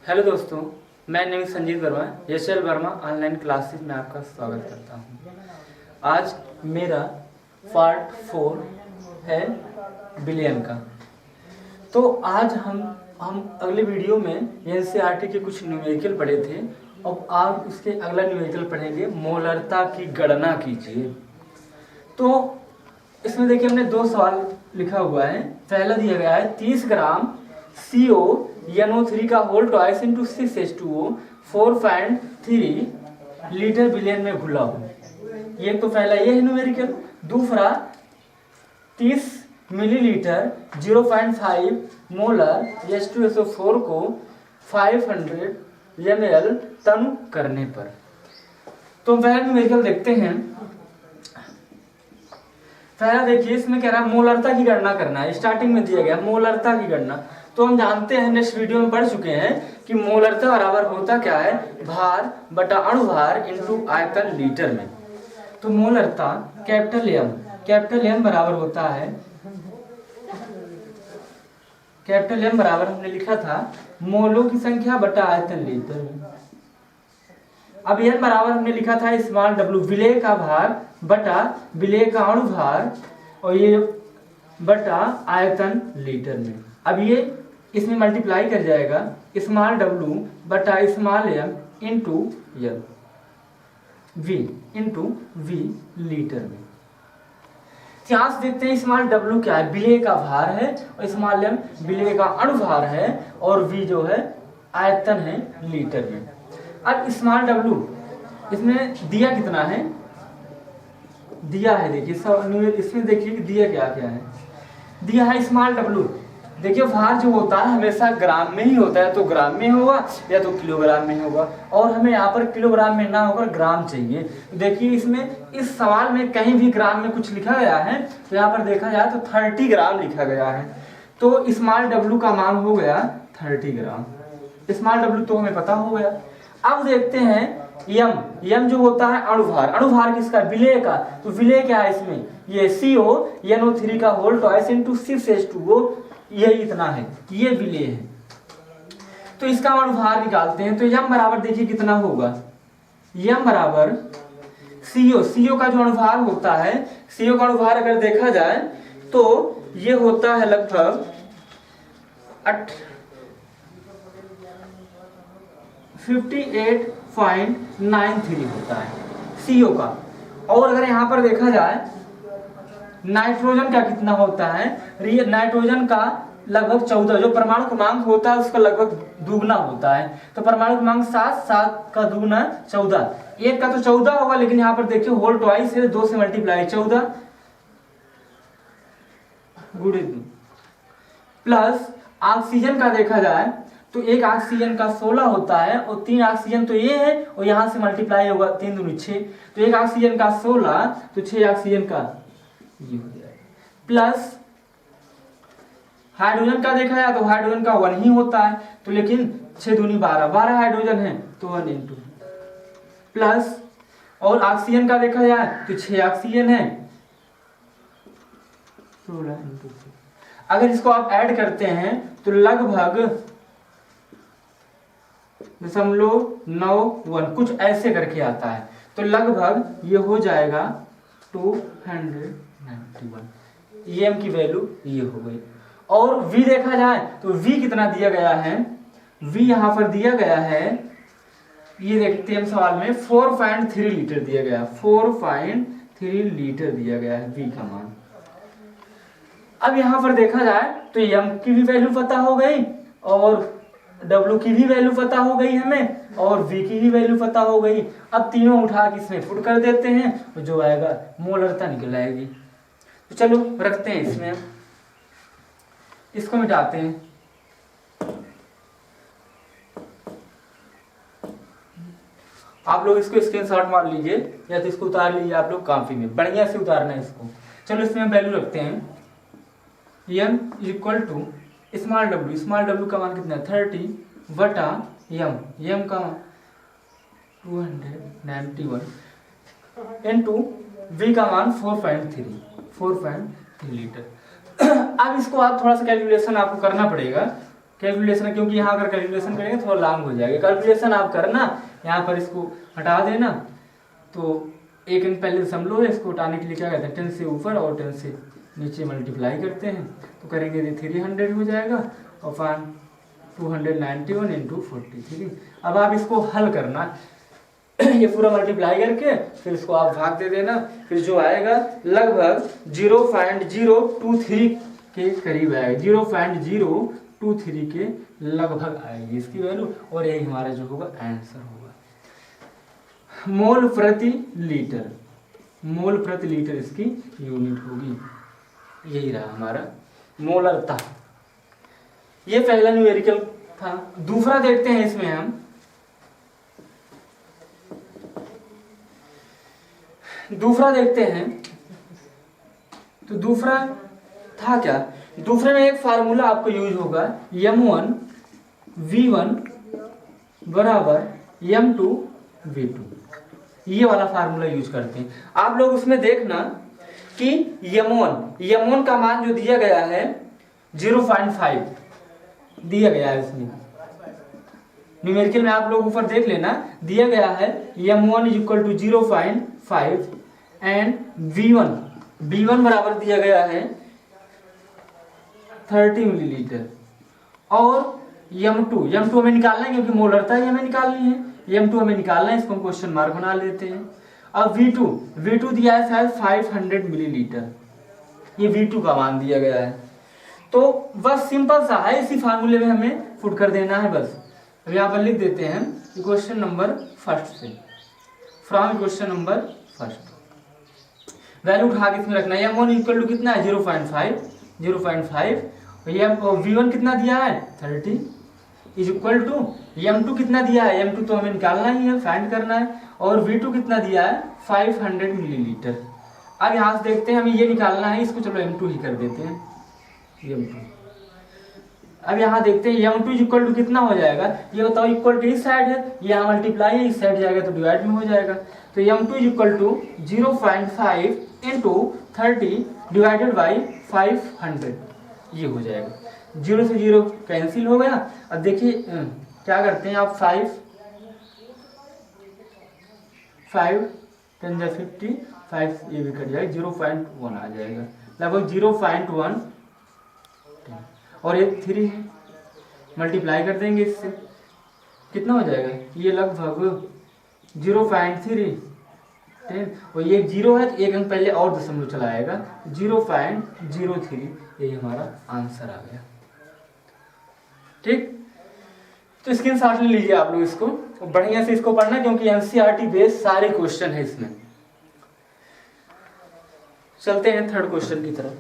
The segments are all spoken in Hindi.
हेलो दोस्तों, मैं name Sanjeev Verma, Yashal Verma online classes में आपका स्वागत करता हूं। आज मेरा पार्ट 4 है बिलियन का। तो आज हम अगले वीडियो में एनसीईआरटी के कुछ न्यूमेरिकल पढ़े थे। अब आप उसके अगला न्यूमेरिकल पढ़ेंगे, मोलरता की गणना कीजिए। तो इसमें देखिए हमने 2 सवाल लिखा हुआ है। पहला दिया गया है 30 ग्राम CO NO3 का whole twice into 6H2O 4.3 litre billion में घुला हो। ये तो पहला ये है न्यूमेरिकल। दूसरा 30 मिलीलीटर 0.5 मोलर H2SO4 को 500 ml तनु करने पर। तो पहला न्यूमेरिकल देखते हैं। पहला देखिए, इसमें कह रहा है मोलरता की गणना करना है। स्टार्टिंग में दिया गया मोलरता की गणना। तो हम जानते हैं, नेक्स्ट वीडियो में पढ़ चुके हैं कि मोलरता बराबर होता क्या है, भार बटा अणुभार इंटू आयतन लीटर में। तो मोलरता कैपिटल M बराबर होता है, कैपिटल M बराबर हमने लिखा था मोलों की संख्या बटा आयतन लीटर में। अब N बराबर हमने लिखा था स्मॉल w, विलेय का भार बटा विलेय का अणुभार, और ये बटा आयतन लीटर में। अब ये इसमें मल्टीप्लाई कर जाएगा, स्मॉल w बटा small m into L v into v litre में। यहाँ से देखते हैं स्मॉल w क्या है, विलेय का भार है, और स्मॉल m विलेय का अणुभार है, और v जो है आयतन है लीटर में। अब स्मॉल w इसमें दिया कितना है, दिया है देखिए सब इसमें देखिए कि दिया क्या क्या है। दिया है स्मॉल w। देखिए भार जो होता है हमेशा ग्राम में ही होता है, तो ग्राम में होगा या तो किलोग्राम में होगा, और हमें यहाँ पर किलोग्राम में ना होकर ग्राम चाहिए। तो देखिए इसमें इस सवाल में कहीं भी ग्राम में कुछ लिखा गया है, तो यहाँ पर देखा जाए तो 30 ग्राम लिखा गया है। तो स्मॉल w का मान हो गया 30 ग्राम। स्मॉल w तो हमें पता हो गया। अब देखते हैं यम जो होता है अणुभार किसका, विलेय का। तो विलेय क्या है इसमें, ये CO NO3 का होल ट्वाइस इंटू 6H2O, ये इतना है, ये विलेय है। तो इसका अणुभार निकालते हैं। तो यम बराबर देखिए कितना होगा, यम बराबर CO का जो अणुभार होता है, CO का अणुभार अगर देखा जाए तो ये होता है लगभग 58.93 होता है CO का। और अगर यहाँ पर देखा जाए नाइट्रोजन का कितना होता है, नाइट्रोजन का लगभग 14, जो परमाणु क्रमांक होता है उसका लगभग दुगना होता है। तो परमाणु क्रमांक 7 का दुगना 14, एक का तो 14 होगा, लेकिन यहाँ पर देखिए होल ट्वाइस है, 2 से मल्टीप्लाई 14 गुणे 2। प्लस ऑक्सीजन का देखा जाए तो एक ऑक्सीजन का 16 होता है, और 3 ऑक्सीजन तो ये है, और यहाँ से मल्टीप्लाई होगा 3 दूनी 6, तो एक ऑक्सीजन का 16, तो 6 ऑक्सीजन का ये हो जाएगा। प्लस हाइड्रोजन का देखा जाए तो हाइड्रोजन का 1 ही होता है, तो लेकिन 6 दूनी 12 हाइड्रोजन है, तो 1 इंटू। प्लस और ऑक्सीजन का देखा जाए तो 6 ऑक्सीजन है, 16 इंटू। अगर इसको आप ऐड करते हैं तो लगभग 0.91 कुछ ऐसे करके आता है, तो लगभग ये हो जाएगा 291। EM की वैल्यू ये हो गई। और V देखा जाए तो V कितना दिया गया है, V यहाँ पर दिया गया है, ये देखते हैं सवाल में 4.3 लीटर दिया गया, 4.3 लीटर दिया गया है V का मान। अब यहाँ पर देखा जाए तो M की भी वैल्यू पता हो गई, और W की भी वैल्यू पता हो गई हमें, और V की भी वैल्यू पता हो गई। अब तीनों उठा के इसमें पुट कर देते हैं, तो जो आएगा मोलरता निकल आएगी। तो चलो रखते हैं इसमें, इसको मिटाते हैं। आप लोग इसको स्क्रीनशॉट मार लीजिए, या तो इसको उतार लीजिए आप लोग कॉपी में, बढ़िया से उतारना है इसको। चलो इसमें वैल्यू रखते हैं, M equal to small w का मान कितना है 30 बटा m का 291 इंटू v का मान 4.3 लीटर। अब इसको आप थोड़ा सा कैलकुलेशन आपको करना पड़ेगा कैलकुलेशन, क्योंकि यहाँ अगर कैलकुलेशन करेंगे थोड़ा लॉन्ग हो जाएगा। कैलकुलेशन आप करना, यहाँ पर इसको हटा देना, तो एक अंक पहले दशमलव है, इसको हटाने के लिए क्या कहते हैं 10 से ऊपर और 10 से नीचे मल्टीप्लाई करते हैं, तो करेंगे तो 300 हो जाएगा और 291 इंटू 40। ठीक है, अब आप इसको हल करना ये पूरा मल्टीप्लाई करके फिर इसको आप भाग दे देना, फिर जो आएगा लगभग 0.023 के करीब आएगा, 0.023 के लगभग आएगी इसकी वैल्यू, और यही हमारा जो होगा आंसर होगा। मोल प्रति लीटर, मोल प्रति लीटर इसकी यूनिट होगी, यही रहा हमारा मोलरता। ये पहला न्यूमेरिकल था। दूसरा देखते हैं इसमें हम, दूसरा देखते हैं, तो दूसरा था क्या, दूसरे में एक फार्मूला आपको यूज होगा m1 v1 बराबर m2 v2, ये वाला फार्मूला यूज करते हैं आप लोग। उसमें देखना कि m1 का मान जो दिया गया है 0.5 दिया गया है इसमें न्यूमेरिकल में, आप लोग ऊपर देख लेना दिया गया है m1 is equal to 0.5 and v1 बराबर दिया गया है 30 मिलीलीटर, और m2 हमें निकालना है क्योंकि मोलरता ही हमें निकालनी है, m2 हमें निकालना है, इसको हम क्वेश्चन मार्क बना लेते हैं। अब v2 दिया है शायद 500 मिलीलीटर, ये v2 का मान दिया गया है, तो बस सिंपल सा है, इसी फार्मूले में हमें पुट कर देना है बस। अब यहाँ पर लिख देते हैं क्वेश्चन नंबर फर्स्ट से, from question number first, value उठा के इसमें रखना है। m1 इक्वल टू कितना है 0.5, v1 कितना दिया है 30 इज इक्वल टू m2 कितना दिया है, m2 तो हमें निकालना ही है, फाइंड करना है, और v2 कितना दिया है 500 मिलीलीटर। अब यहाँ से देखते हैं हमें ये निकालना है, इसको चलो m2 ही कर देते हैं m2। अब यहाँ देखते हैं m2 इज इक्वल टू कितना हो जाएगा, ये बताओ, इक्वल टू इस साइड है, यहाँ मल्टीप्लाई है, इस साइड जाएगा तो डिवाइड में हो जाएगा, तो m2 is equal to 0.5 into 30 divided by 500, ये हो जाएगा। 0 से 0 कैंसिल हो गया। अब देखिए क्या करते हैं आप, 5 10 50 5 ये भी कट जाएगा, 0.1 आ जाएगा, लगभग 0.1, और ये 3 है, मल्टीप्लाई कर देंगे इससे, कितना हो जाएगा, ये लगभग 0.3 और ये 0 है तो एक अंक पहले और दशमलव चला आएगा, 0.03, ये हमारा आंसर आ गया। ठीक, तो स्क्रीनशॉट ले लीजिए आप लोग इसको, बढ़िया से इसको पढ़ना क्योंकि एनसीईआरटी बेस्ड सारे क्वेश्चन है इसमें। चलते हैं थर्ड क्वेश्चन की तरफ।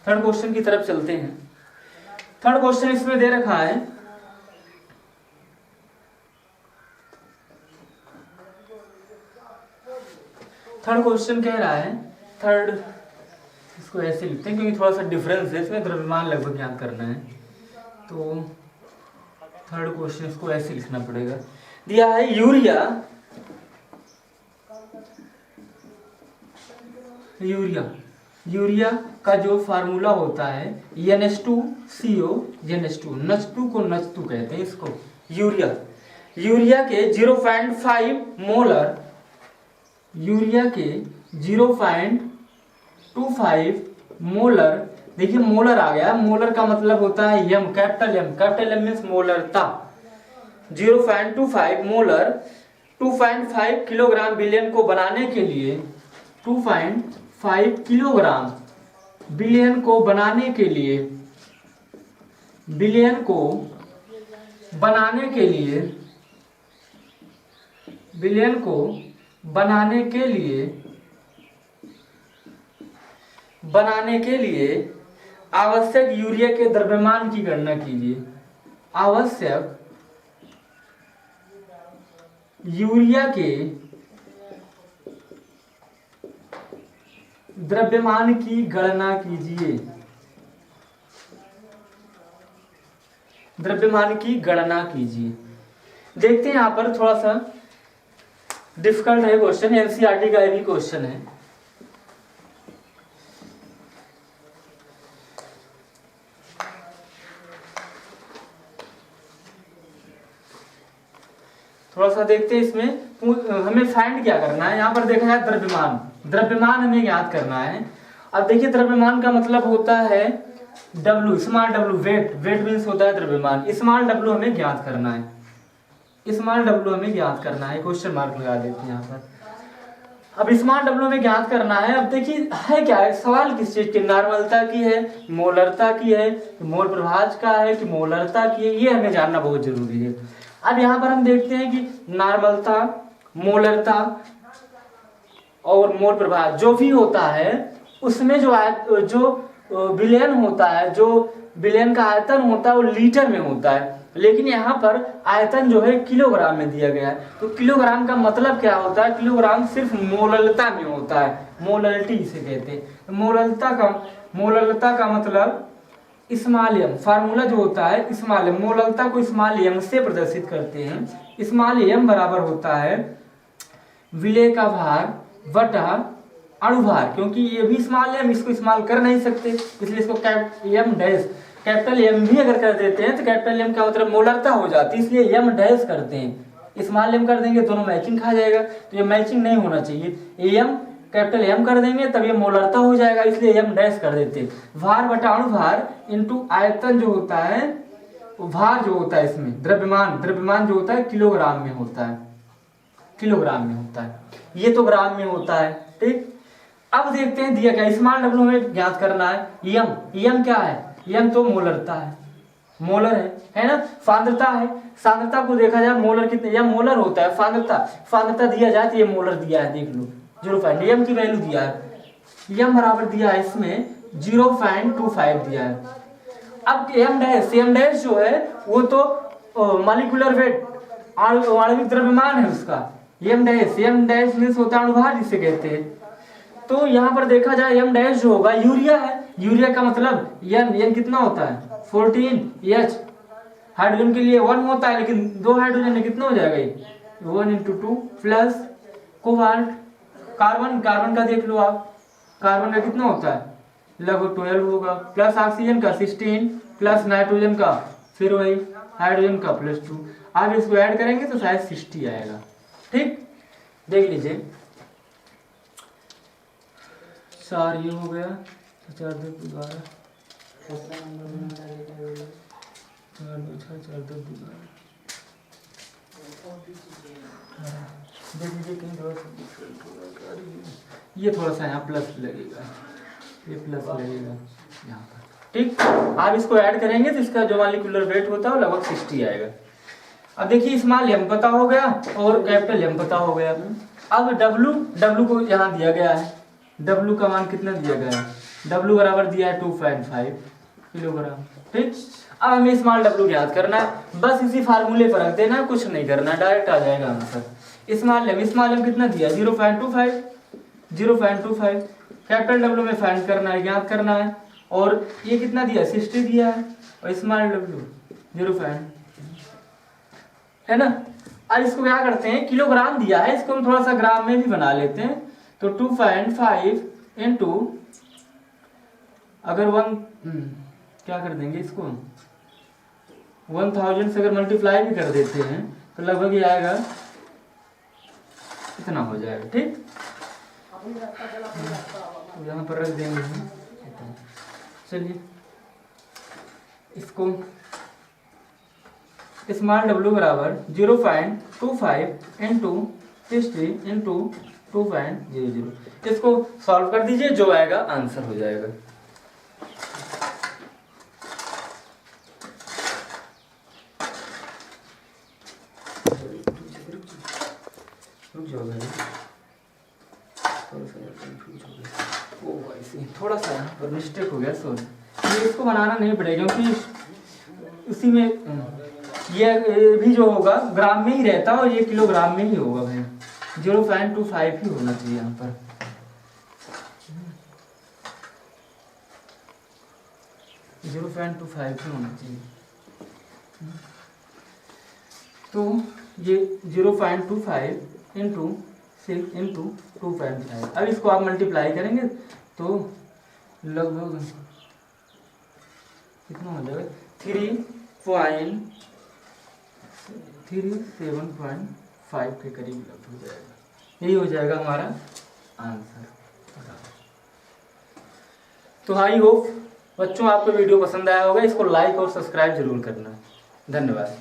थर्ड क्वेश्चन की तरफ चलते हैं। थर्ड क्वेश्चन इसमें दे रखा है, थर्ड क्वेश्चन कह रहा है, थर्ड इसको ऐसे लिखते हैं क्योंकि थोड़ा सा डिफरेंस है इसमें, द्रव्यमान लगभग याद करना है, तो थर्ड क्वेश्चन इसको ऐसे लिखना पड़ेगा। दिया है यूरिया का जो फार्मूला होता है NH2CO, NH2, NH2 को NH2 कहते हैं इसको, यूरिया के 0.5 मोलर, यूरिया के 0.25 मोलर, देखिए मोलर आ गया, मोलर का मतलब होता है M, कैपिटल M मीन्स मोलरता, 0.25 मोलर 2.5 किलोग्राम बिलियन को बनाने के लिए, 2.5 किलोग्राम बिलियन को बनाने के लिए, बिलियन को बनाने के लिए, बिलियन को बनाने के लिए, बनाने के लिए आवश्यक यूरिया के द्रव्यमान की गणना कीजिए। आवश्यक यूरिया के द्रव्यमान की गणना कीजिए, द्रव्यमान की गणना कीजिए। देखते हैं यहाँ पर थोड़ा सा डिफिकल्ट है क्वेश्चन, एनसीईआरटी का भी क्वेश्चन है। थोड़ा सा देखते हैं इसमें, हमें फाइंड क्या करना है। यहाँ पर देखा जाए द्रव्यमान, द्रव्यमान हमें ज्ञात करना है। अब देखिए द्रव्यमान का मतलब होता है W, small W, weight, weight means होता है द्रव्यमान। स्मॉल W हमें ज्ञात करना है, स्मॉल W हमें ज्ञात करना है, क्वेश्चन मार्क लगा देते हैं यहाँ पर। अब स्मॉल W में ज्ञात करना है। अब देखिए है क्या है, सवाल किस चीज की, नॉर्मलता की है, मोलरता की है, मोल प्रभाज का है कि मोलरता की है, ये हमें जानना बहुत जरूरी है। अब यहाँ पर हम देखते हैं कि नॉर्मलता, मोलरता और मोल प्रभाज जो भी होता है उसमें जो विलयन होता है, जो विलयन का आयतन होता है वो लीटर में होता है, लेकिन यहाँ पर आयतन जो है किलोग्राम में दिया गया है। तो किलोग्राम का मतलब क्या होता है, किलोग्राम सिर्फ मोललता में होता है, मोललिटी इसे कहते हैं। मोललता का मतलब स्मॉल एम, फार्मूला जो होता है स्मॉल एम, मोललता को स्मॉल एम से प्रदर्शित करते हैं। स्मॉल एम बराबर होता है विलेय का भार बटा अणुभार, क्योंकि ये भी स्मॉल एम, इसको इस्तेमाल कर नहीं सकते इसलिए इसको एम डैश, कैपिटल एम भी अगर कर देते हैं तो कैपिटल एम का मतलब मोलरता हो जाती है, इसलिए एम डैश करते हैं। स्मॉल एम कर देंगे दोनों मैचिंग खा जाएगा, तो ये मैचिंग नहीं होना चाहिए। एम कैपिटल एम कर देंगे तब ये मोलरता हो जाएगा, इसलिए एम डैश कर देते हैं। भार बटा अणुभार इनटू आयतन जो होता है, भार जो होता है इसमें द्रव्यमान, द्रव्यमान जो होता है किलोग्राम में होता है, किलोग्राम में होता है, ये तो ग्राम में होता है। ठीक, अब देखते हैं दिया क्या, स्मॉल डब्ल्यू में ज्ञात करना है। यम, यम क्या है, यम तो मोलरता है, मोलर है ना। सांद्रता है, सांद्रता को देखा जाए मोलर कितने, यम मोलर होता है। सांद्रता, सांद्रता दिया जाए तो ये मोलर दिया है, देख लो 0.5, यम की वैल्यू दिया है, यम बराबर दिया है इसमें 0.25 दिया है। अब एम डैश जो है वो तो मॉलिक्यूलर वेट, आणविक द्रव्यमान है उसका। एम डैश मींस होता है अणुभार जिसे कहते हैं। तो यहाँ पर देखा जाए एम डैश जो होगा यूरिया है, यूरिया का मतलब एन कितना होता है 14H, हाइड्रोजन के लिए 1 होता है, लेकिन 2 हाइड्रोजन है कितना हो जाएगा ये 1 × 2 प्लस कोबाल्ट, कार्बन, कार्बन का देख लो आप, कार्बन का कितना होता है लगभग 12 होगा, प्लस ऑक्सीजन का 16, प्लस नाइट्रोजन का फिर वही हाइड्रोजन का +2, आप इसको ऐड करेंगे तो शायद 60 आएगा। ठीक, देख लीजिए 4 ये हो गया, 4 2 12, 4 2 6 4 2 12, देख लीजिए कहीं थोड़ा सा ये थोड़ा सा यहाँ प्लस लगेगा, ये प्लस लगेगा यहाँ पर। ठीक, आप इसको ऐड करेंगे तो इसका जो मॉलिक्यूलर वेट होता है वो लगभग 60 आएगा। अब देखिए स्मॉल एम पता हो गया और कैपिटल एम पता हो गया। अब डब्लू को यहाँ दिया गया है, डब्लू का मान कितना दिया गया है, डब्लू बराबर दिया है 2.5 किलोग्राम। ठीक, अब हमें स्मॉल डब्लू ज्ञात करना है, बस इसी फार्मूले पर रख देना, कुछ नहीं करना, डायरेक्ट आ जाएगा आंसर। स्मॉल एम कितना दिया 0.25, कैपिटल डब्लू में फाइंड करना है, ज्ञात करना है, और ये कितना दिया 60 दिया है, और स्मॉल डब्लू 0 है ना। अब इसको क्या करते हैं, किलोग्राम दिया है, इसको हम थोड़ा सा ग्राम में भी बना लेते हैं। तो 2.5 इंटू अगर क्या कर देंगे इसको 1000 से अगर मल्टीप्लाई भी कर देते हैं तो लगभग ये आएगा इतना हो जाएगा। ठीक, तो यहाँ पर रख देंगे हम। चलिए इसको स्मॉल डब्ल्यू बराबर 0.25 इंटू 60 इंटू 2.00, इसको सॉल्व कर दीजिए, जो आएगा आंसर हो जाएगा। रुक जाओ भाई, थोड़ा सा यहाँ पर मिस्टेक हो गया, सॉरी। ये इसको बनाना नहीं पड़ेगा क्योंकि उसी में ये भी जो होगा ग्राम में ही रहता है और ये किलोग्राम में ही होगा भाई, 0.25 ही होना चाहिए यहाँ पर। ही होना चाहिए। तो ये 0.25 इंटू 6 इंटू 2.5। अब इसको आप मल्टीप्लाई करेंगे तो लगभग कितना हो जाएगा 3.37.5 के करीब लगभग हो जाएगा। यही हो जाएगा हमारा आंसर। तो आई होप बच्चों आपको वीडियो पसंद आया होगा। इसको लाइक और सब्सक्राइब जरूर करना। धन्यवाद।